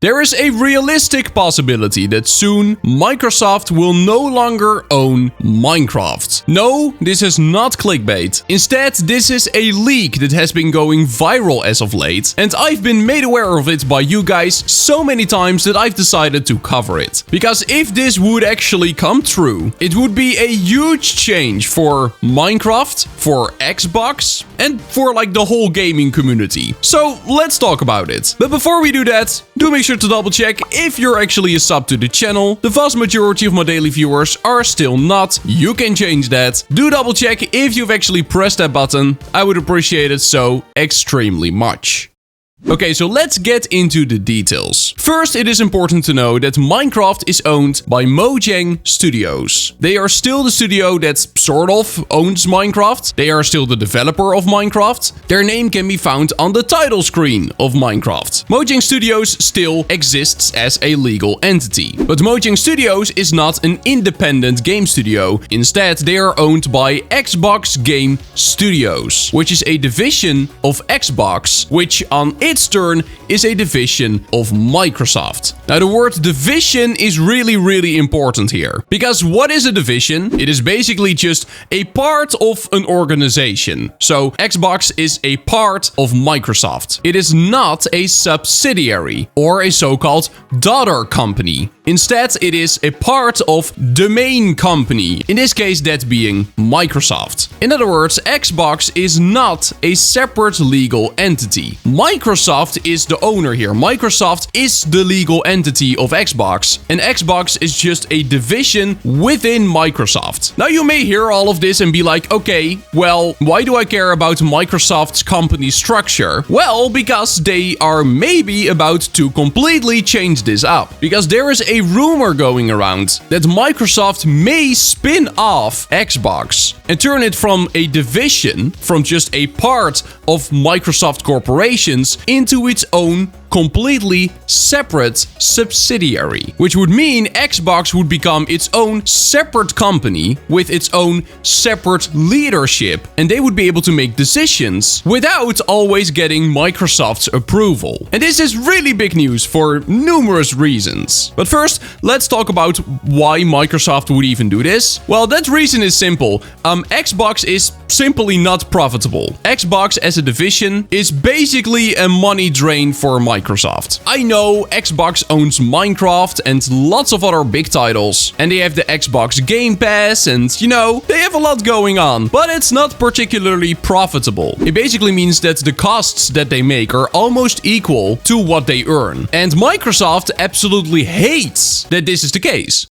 There is a realistic possibility that soon Microsoft will no longer own Minecraft. No, this is not clickbait. Instead, this is a leak that has been going viral as of late, and I've been made aware of it by you guys so many times that I've decided to cover it. Because if this would actually come true, it would be a huge change for Minecraft, for Xbox, and for like the whole gaming community. So let's talk about it. But before we do that, do make sure to double check if you're actually a sub to the channel. The vast majority of my daily viewers are still not. You can change that. Do double check if you've actually pressed that button. I would appreciate it so extremely much. Okay, so let's get into the details. First, it is important to know that Minecraft is owned by Mojang Studios. They are still the studio that sort of owns Minecraft. They are still the developer of Minecraft. Their name can be found on the title screen of Minecraft. Mojang Studios still exists as a legal entity. But Mojang Studios is not an independent game studio. Instead, they are owned by Xbox Game Studios, which is a division of Xbox, which on its turn is a division of Microsoft. Now, the word division is really important here. Because what is a division? It is basically just a part of an organization. So Xbox is a part of Microsoft. It is not a subsidiary or a so-called daughter company. Instead, it is a part of the main company. In this case, that being Microsoft. In other words, Xbox is not a separate legal entity. Microsoft is the owner here. Microsoft is the legal entity of Xbox, and Xbox is just a division within Microsoft. Now, you may hear all of this and be like, okay, well, why do I care about Microsoft's company structure? Well, because they are maybe about to completely change this up. Because there is a rumor going around that Microsoft may spin off Xbox and turn it from a division, from just a part of Microsoft corporations, into its own completely separate subsidiary, which would mean Xbox would become its own separate company with its own separate leadership, and they would be able to make decisions without always getting Microsoft's approval. And this is really big news for numerous reasons. But first, let's talk about why Microsoft would even do this. Well, that reason is simple. Xbox is simply not profitable. Xbox as a division is basically a money drain for Microsoft. I know Xbox owns Minecraft and lots of other big titles, and they have the Xbox Game Pass, and you know, they have a lot going on, but it's not particularly profitable. It basically means that the costs that they make are almost equal to what they earn. And Microsoft absolutely hates that this is the case.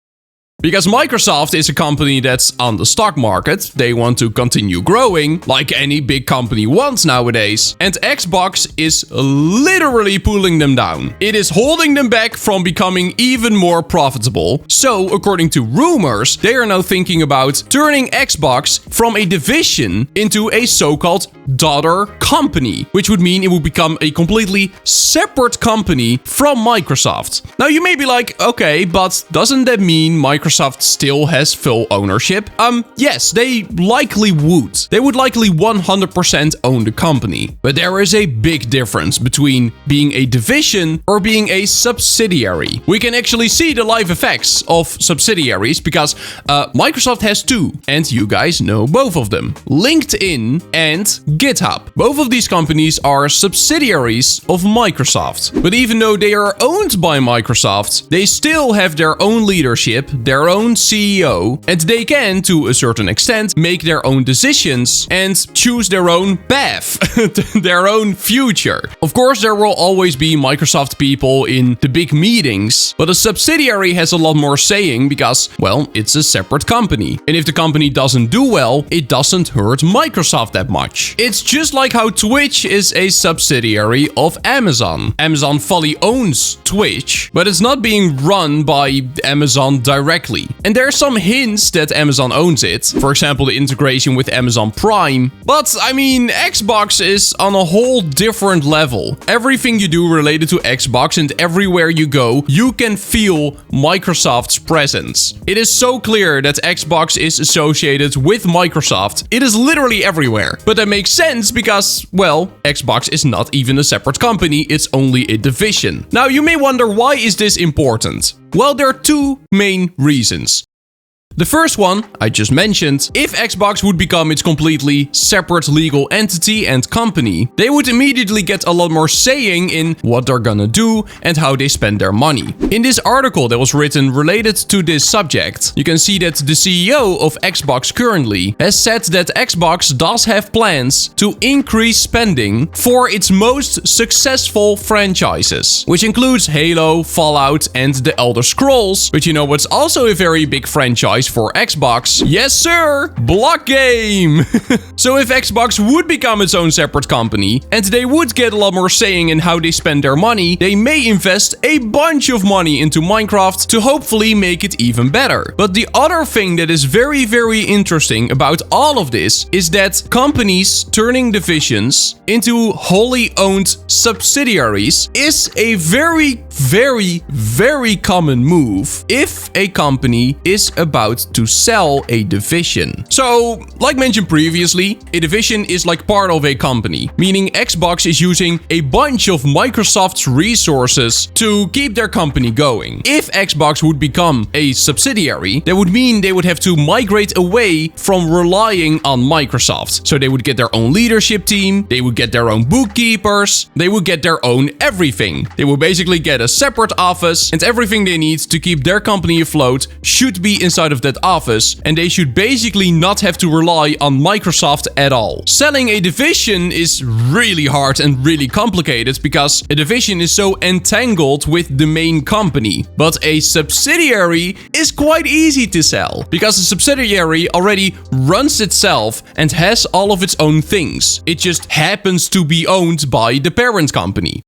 Because Microsoft is a company that's on the stock market, they want to continue growing, like any big company wants nowadays, and Xbox is literally pulling them down. It is holding them back from becoming even more profitable. So, according to rumors, they are now thinking about turning Xbox from a division into a so-called daughter company, which would mean it would become a completely separate company from Microsoft. Now, you may be like, okay, but doesn't that mean Microsoft still has full ownership? Yes, they likely would. They would likely 100% own the company. But there is a big difference between being a division or being a subsidiary. We can actually see the live effects of subsidiaries because Microsoft has two, and you guys know both of them. LinkedIn and GitHub. Both of these companies are subsidiaries of Microsoft. But even though they are owned by Microsoft, they still have their own leadership, their own CEO, and they can, to a certain extent, make their own decisions and choose their own path, their own future. Of course, there will always be Microsoft people in the big meetings, but a subsidiary has a lot more saying because, well, it's a separate company. And if the company doesn't do well, it doesn't hurt Microsoft that much. It's just like how Twitch is a subsidiary of Amazon. Amazon fully owns Twitch, but it's not being run by Amazon directly. directly. And there are some hints that Amazon owns it. For example, the integration with Amazon Prime. But I mean, Xbox is on a whole different level. Everything you do related to Xbox and everywhere you go, you can feel Microsoft's presence. It is so clear that Xbox is associated with Microsoft. It is literally everywhere. But that makes sense because, well, Xbox is not even a separate company, it's only a division. Now you may wonder, why is this important? Well, there are two main reasons. The first one, I just mentioned, if Xbox would become its completely separate legal entity and company, they would immediately get a lot more saying in what they're gonna do and how they spend their money. In this article that was written related to this subject, you can see that the CEO of Xbox currently has said that Xbox does have plans to increase spending for its most successful franchises, which includes Halo, Fallout, and The Elder Scrolls. But you know what's also a very big franchise for Xbox? Yes sir, block game! So if Xbox would become its own separate company, and they would get a lot more saying in how they spend their money, they may invest a bunch of money into Minecraft to hopefully make it even better. But the other thing that is very, very interesting about all of this is that companies turning divisions into wholly owned subsidiaries is a very, very, very common move if a company is about to sell a division. So, like mentioned previously, a division is like part of a company, meaning Xbox is using a bunch of Microsoft's resources to keep their company going. If Xbox would become a subsidiary, that would mean they would have to migrate away from relying on Microsoft. So they would get their own leadership team, they would get their own bookkeepers, they would get their own everything. They would basically get a separate office, and everything they need to keep their company afloat should be inside of that office, and they should basically not have to rely on Microsoft at all. Selling a division is really hard and really complicated because a division is so entangled with the main company. But a subsidiary is quite easy to sell because a subsidiary already runs itself and has all of its own things. It just happens to be owned by the parent company.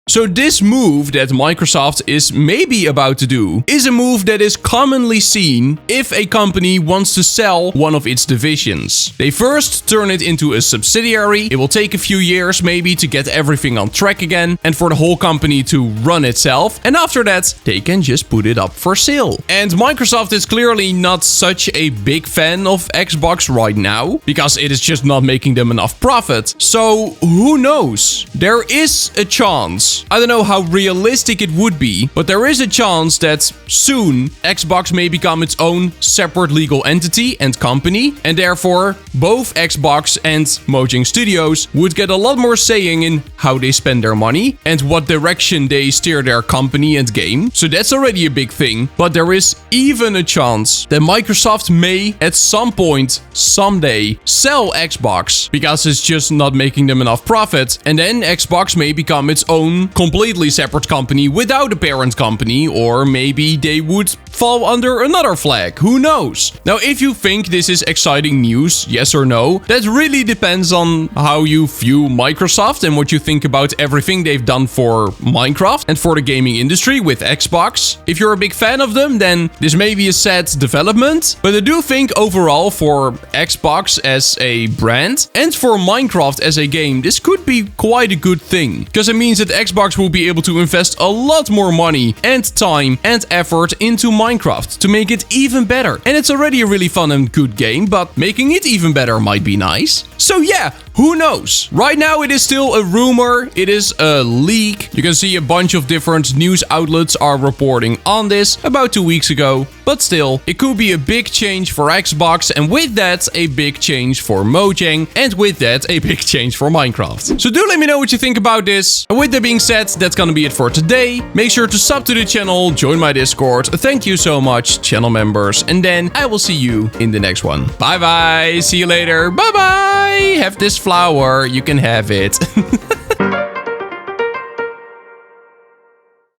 So this move that Microsoft is maybe about to do is a move that is commonly seen if a company wants to sell one of its divisions. They first turn it into a subsidiary. It will take a few years maybe to get everything on track again and for the whole company to run itself. And after that, they can just put it up for sale. And Microsoft is clearly not such a big fan of Xbox right now because it is just not making them enough profit. So who knows? There is a chance. I don't know how realistic it would be, but there is a chance that soon Xbox may become its own separate legal entity and company, and therefore both Xbox and Mojang Studios would get a lot more saying in how they spend their money and what direction they steer their company and game. So that's already a big thing, but there is even a chance that Microsoft may at some point someday sell Xbox because it's just not making them enough profit, and then Xbox may become its own completely separate company without a parent company, or maybe they would fall under another flag. Who knows? Now, if you think this is exciting news, yes or no, that really depends on how you view Microsoft and what you think about everything they've done for Minecraft and for the gaming industry with Xbox. If you're a big fan of them, then this may be a sad development, but I do think overall for Xbox as a brand and for Minecraft as a game, this could be quite a good thing, because it means that Xbox will be able to invest a lot more money and time and effort into Minecraft to make it even better. And it's already a really fun and good game, but making it even better might be nice. So yeah, who knows? Right now it is still a rumor, it is a leak. You can see a bunch of different news outlets are reporting on this about 2 weeks ago. But still, it could be a big change for Xbox, and with that, a big change for Mojang, and with that, a big change for Minecraft. So do let me know what you think about this. And with that being said, that's gonna be it for today. Make sure to sub to the channel, join my Discord. Thank you so much, channel members. And then I will see you in the next one. Bye bye, see you later, bye bye. Have this flower, you can have it.